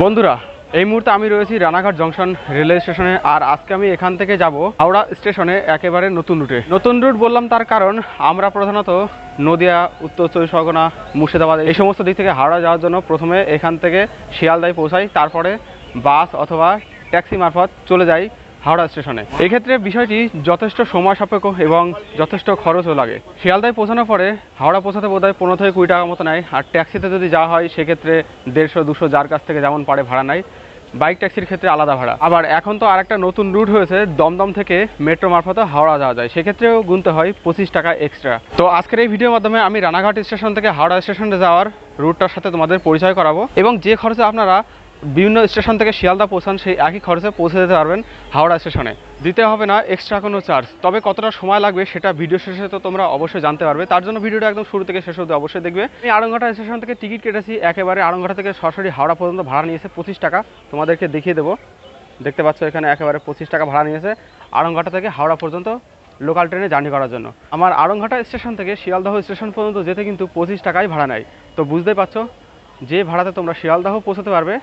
বন্ধুরা, এই মুহূর্তে আমি রয়েছি রানাঘাট জংশন রেলওয়ে স্টেশনে। আর আজকে আমি এখান থেকে যাব হাওড়া স্টেশনে একেবারে নতুন রুটে। নতুন রুট বললাম তার কারণ আমরা প্রধানত নদিয়া, উত্তর চব্বিশ পরগনা, মুর্শিদাবাদ এই সমস্ত দিক থেকে হাওড়া যাওয়ার জন্য প্রথমে এখান থেকে শিয়ালদায় পৌঁছাই, তারপরে বাস অথবা ট্যাক্সি মারফত চলে যাই হাওড়া স্টেশনে। এক্ষেত্রে বিষয়টি যথেষ্ট সময় সাপেক্ষ এবং যথেষ্ট খরচও লাগে। শিয়ালদায় পৌঁছানোর পরে হাওড়া পৌঁছাতে বোধহয় 15 থেকে 20 টাকা মতো নেয়। আর ট্যাক্সিতে যদি যাওয়া হয় সেক্ষেত্রে 150-200 যার কাছ থেকে যেমন পারে ভাড়া নেয়। বাইক ট্যাক্সির ক্ষেত্রে আলাদা ভাড়া। আবার এখন তো আরেকটা নতুন রুট হয়েছে, দমদম থেকে মেট্রো মারফতে হাওড়া যাওয়া যায়, সেক্ষেত্রেও গুনতে হয় 25 টাকা এক্সট্রা। তো আজকের এই ভিডিওর মাধ্যমে আমি রানাঘাট স্টেশন থেকে হাওড়া স্টেশনে যাওয়ার রুটটার সাথে তোমাদের পরিচয় করাবো এবং যে খরচে আপনারা বিভিন্ন স্টেশন থেকে শিয়ালদা পৌঁছান সেই একই খরচে পৌঁছে যেতে পারবেন হাওড়া স্টেশনে। দিতে হবে না এক্সট্রা কোনো চার্জ। তবে কতটা সময় লাগবে সেটা ভিডিও শেষে তো তোমরা অবশ্যই জানতে পারবে। তার জন্য ভিডিওটা একদম শুরু থেকে শেষ অবধি অবশ্যই দেখবে। আমি আড়ংঘাটা স্টেশন থেকে টিকিট কেটেছি, একেবারে আড়ংঘাটা থেকে সরাসরি হাওড়া পর্যন্ত ভাড়া নিয়েছে 25 টাকা। তোমাদেরকে দেখিয়ে দেবো, দেখতে পাচ্ছ এখানে একেবারে 25 টাকা ভাড়া নিয়েছে আড়ংঘাটা থেকে হাওড়া পর্যন্ত লোকাল ট্রেনে জার্নি করার জন্য। আমার আড়ংঘাটা স্টেশন থেকে শিয়ালদাহ স্টেশন পর্যন্ত যেতে কিন্তু 25 টাকাই ভাড়া নেয়। তো বুঝতেই পারছো যে ভাড়াতে তোমরা শিয়ালদাহ পৌঁছাতে পারবে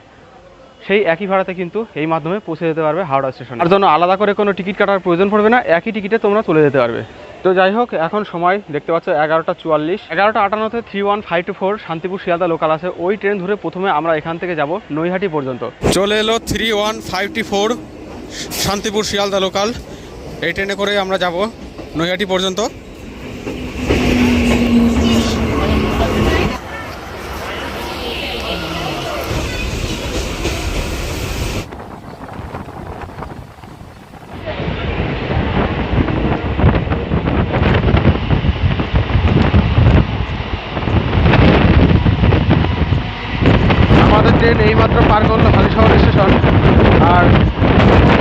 সেই একই ভাড়াতে কিন্তু এই মাধ্যমে পৌঁছে যেতে পারবে হাওড়া স্টেশন। তার জন্য আলাদা করে কোনো টিকিট কাটার প্রয়োজন পড়বে না, একই টিকিটে তোমরা চলে যেতে পারবে। তো যাই হোক, এখন সময় দেখতে পাচ্ছ 11:44। 11:58 31524 শান্তিপুর শিয়ালদা লোকাল আছে। ওই ট্রেন ধরে প্রথমে আমরা এখান থেকে যাব নৈহাটি পর্যন্ত। চলে এলো 31524 শান্তিপুর শিয়ালদা লোকাল। এই ট্রেনে করে আমরা যাব নৈহাটি পর্যন্ত। আমাদের ট্রেন এইমাত্র পার করলো হালিশহর স্টেশন। আর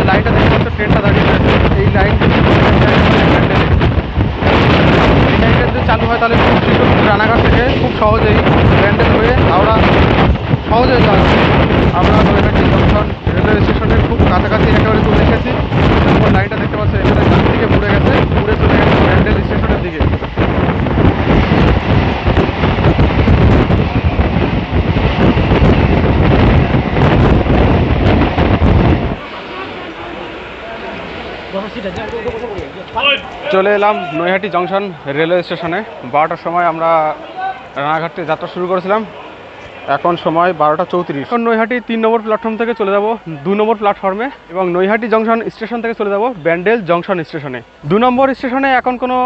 লাইনটা দেখতে পাচ্ছ, ট্রেনটা দাঁড়িয়ে রয়েছে। এই লাইন যদি চালু হয় তাহলে খুব শীঘ্র রানাঘাট থেকে খুব সহজেই ব্যান্ডেল হয়ে হাওড়া সহজে যাওয়া। আমরা নৈহাটি জংশন রেলওয়ে স্টেশনের খুব কাছাকাছি একেবারে চলে এসেছি। লাইনটা দেখতে পাচ্ছ এখানে ডান দিকে ঘুরে গেছে, ঘুরে চলে গেছে ব্যান্ডেল স্টেশনের দিকে। চলে এলাম নৈহাটি জংশন রেলওয়ে স্টেশনে। 12টার সময় আমরা রানাঘাট থেকে যাত্রা শুরু করেছিলাম। এখন সময় 12:34। এখন নৈহাটি 3 নম্বর প্ল্যাটফর্ম থেকে চলে যাব 2 নম্বর প্ল্যাটফর্মে এবং নৈহাটি জংশন স্টেশন থেকে চলে যাব ব্যান্ডেল জংশন স্টেশনে। 2 নম্বর স্টেশনে এখন কোনো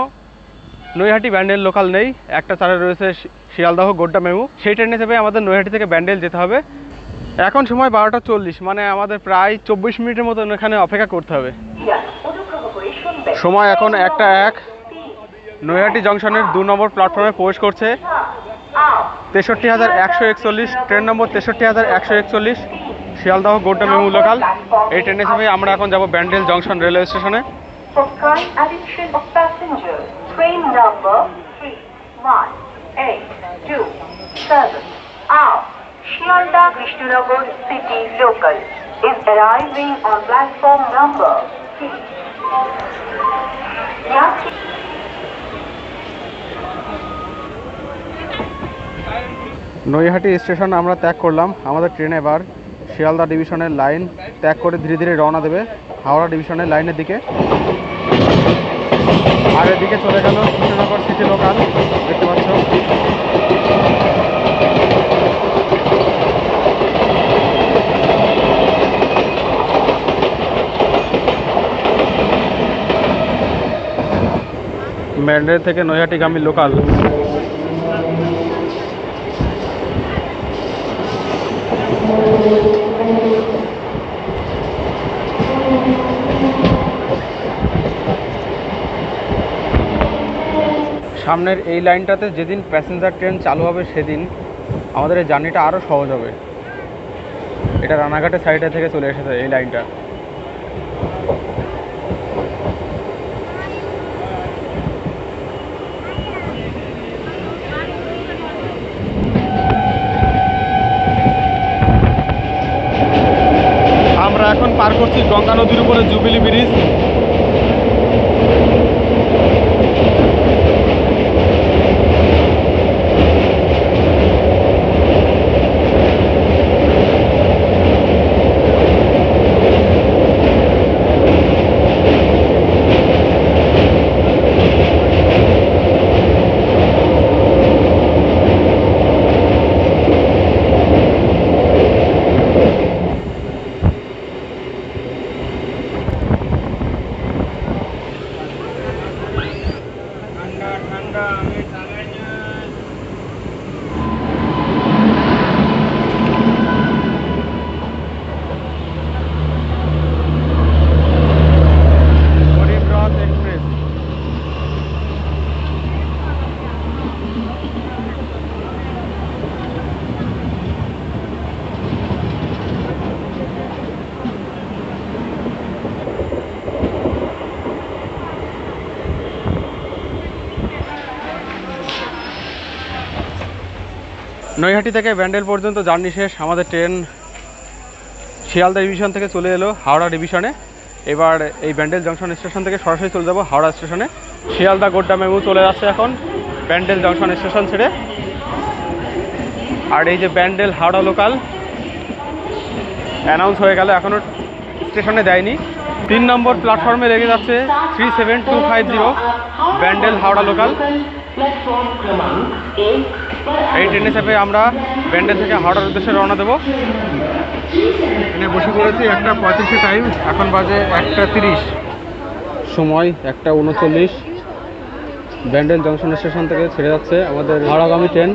নৈহাটি ব্যান্ডেল লোকাল নেই। একটা চারে রয়েছে শিয়ালদাহ গোড্ডা মেমু, সেই ট্রেনে চেপে আমাদের নৈহাটি থেকে ব্যান্ডেল যেতে হবে। এখন সময় 12:40, মানে আমাদের প্রায় 24 মিনিটের মতো এখানে অপেক্ষা করতে হবে। সময় এখন 1:01। নৈহাটি জংশনের 2 নম্বর প্ল্যাটফর্মে প্রবেশ করছে 63,141 ট্রেন নম্বর 63,141 শিয়ালদাহ গোড্ডা মেমু লোকাল। এই ট্রেনে চেপে আমরা এখন যাব ব্যান্ডেল জংশন রেলওয়ে স্টেশনে। Shialda Krishnanagar City Local is arriving on platform number 3. Naihati station আমরা ত্যাগ করলাম। আমাদের ট্রেন এবার শিয়ালদা ডিভিশনের লাইন ত্যাগ করে ধীরে ধীরে রওনা দেবে হাওড়া ডিভিশনের লাইনের দিকে। আর এদিকে চলে গেল কৃষ্ণনগর সিটি লোকাল, দেখতে পাচ্ছ। ব্যান্ডেল থেকে নৈহাটিগামী লোকাল। সামনের এই লাইনটাতে যেদিন প্যাসেঞ্জার ট্রেন চালু হবে সেদিন আমাদের এই জার্নিটা আরও সহজ হবে। এটা রানাঘাটের সাইডে থেকে চলে এসেছে এই লাইনটা। আমরা এখন পার করছি গঙ্গা নদীর উপরে জুবিলি ব্রিজ। নৈহাটি থেকে ব্যান্ডেল পর্যন্ত জার্নি শেষ। আমাদের ট্রেন শিয়ালদা ডিভিশন থেকে চলে এলো হাওড়া ডিভিশনে। এবার এই ব্যান্ডেল জংশন স্টেশন থেকে সরাসরি চলে যাব হাওড়া স্টেশনে। শিয়ালদা গোড্ডা মেমু চলে যাচ্ছে এখন ব্যান্ডেল জংশন স্টেশন ছেড়ে। আর এই যে ব্যান্ডেল হাওড়া লোকাল অ্যানাউন্স হয়ে গেল, এখনও স্টেশনে দেয়নি। 3 নম্বর প্ল্যাটফর্মে লেগে যাচ্ছে 37250 ব্যান্ডেল হাওড়া লোকাল। এই ট্রেনে চেপে আমরা ব্যান্ডেল থেকে হাওড়ার উদ্দেশ্যে রওনা দেবো। ট্রেনে বসে পড়েছি 1:35 টাইম, এখন বাজে 1:30, সময় 1:39। ব্যান্ডেল জংশন স্টেশন থেকে ছেড়ে যাচ্ছে আমাদের হাওড়াগামী ট্রেন।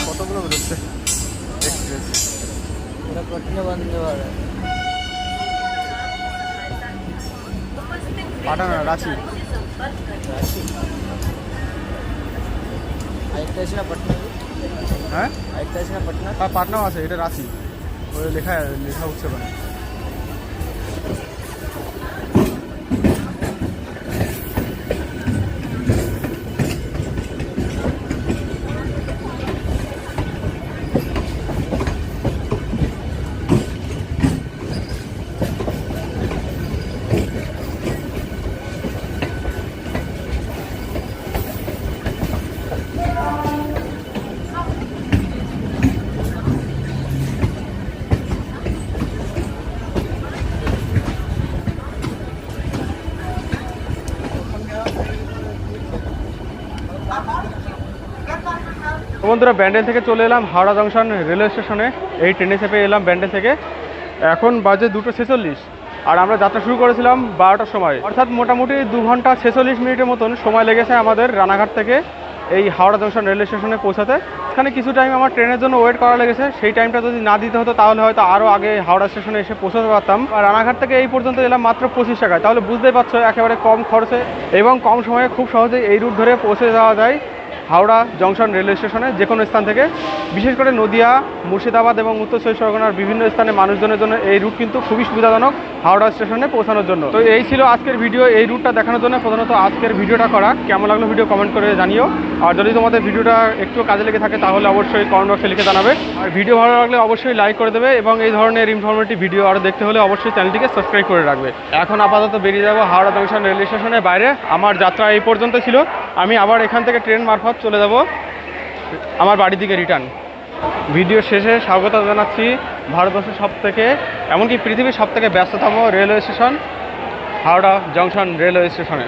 কতগুলো বেরোচ্ছে এক্সপ্রেস, পাটানা রাঁচি। হ্যাঁ পাটনাও আছে, এটা রাঁচি ওই লেখা উঠছে মানে। বন্ধুরা ব্যান্ডেল থেকে চলে এলাম হাওড়া জংশন রেলওয়ে স্টেশনে। এই ট্রেনে চেপে এলাম ব্যান্ডেল থেকে। এখন বাজে 2:46 আর আমরা যাত্রা শুরু করেছিলাম 12টার সময়, অর্থাৎ মোটামুটি 2 ঘন্টা 46 মিনিটের মতন সময় লেগেছে আমাদের রানাঘাট থেকে এই হাওড়া জংশন রেলওয়ে স্টেশনে পৌঁছাতে। এখানে কিছু টাইম আমার ট্রেনের জন্য ওয়েট করা লেগেছে, সেই টাইমটা যদি না দিতে হতো তাহলে হয়তো আরও আগে হাওড়া স্টেশনে এসে পৌঁছাতে পারতাম। আর রানাঘাট থেকে এই পর্যন্ত এলাম মাত্র 25 টাকায়, তাহলে বুঝতেই পারছো একেবারে কম খরচে এবং কম সময়ে খুব সহজেই এই রুট ধরে পৌঁছে যাওয়া যায় হাওড়া জংশন রেলওয়ে স্টেশনে যে কোনো স্থান থেকে, বিশেষ করে নদিয়া, মুর্শিদাবাদ এবং উত্তর চব্বিশ পরগনার বিভিন্ন স্থানে মানুষজনের জন্য এই রুট কিন্তু খুবই সুবিধাজনক হাওড়া স্টেশনে পৌঁছানোর জন্য। তো এই ছিল আজকের ভিডিও, এই রুটটা দেখানোর জন্য প্রধানত আজকের ভিডিওটা করা। কেমন লাগলো ভিডিও কমেন্ট করে জানিও, আর যদি তোমাদের ভিডিওটা একটু কাজে লেগে থাকে তাহলে অবশ্যই কমেন্ট বক্সে লিখে জানাবে। আর ভিডিও ভালো লাগলে অবশ্যই লাইক করে দেবে, এবং এই ধরনের ইনফরমেটিভ ভিডিও আরও দেখতে হলে অবশ্যই চ্যানেলটিকে সাবস্ক্রাইব করে রাখবে। এখন আপাতত বেরিয়ে যাবো হাওড়া জংশন রেলওয়ে স্টেশনের বাইরে। আমার যাত্রা এই পর্যন্ত ছিল, আমি আবার এখান থেকে ট্রেন মারফত চলে যাব আমার বাড়ির দিকে রিটার্ন। ভিডিও শেষে স্বাগত জানাচ্ছি ভারতবর্ষের সবথেকে, এমনকি পৃথিবীর সবথেকে ব্যস্ততম railway station Howrah junction railway স্টেশনে।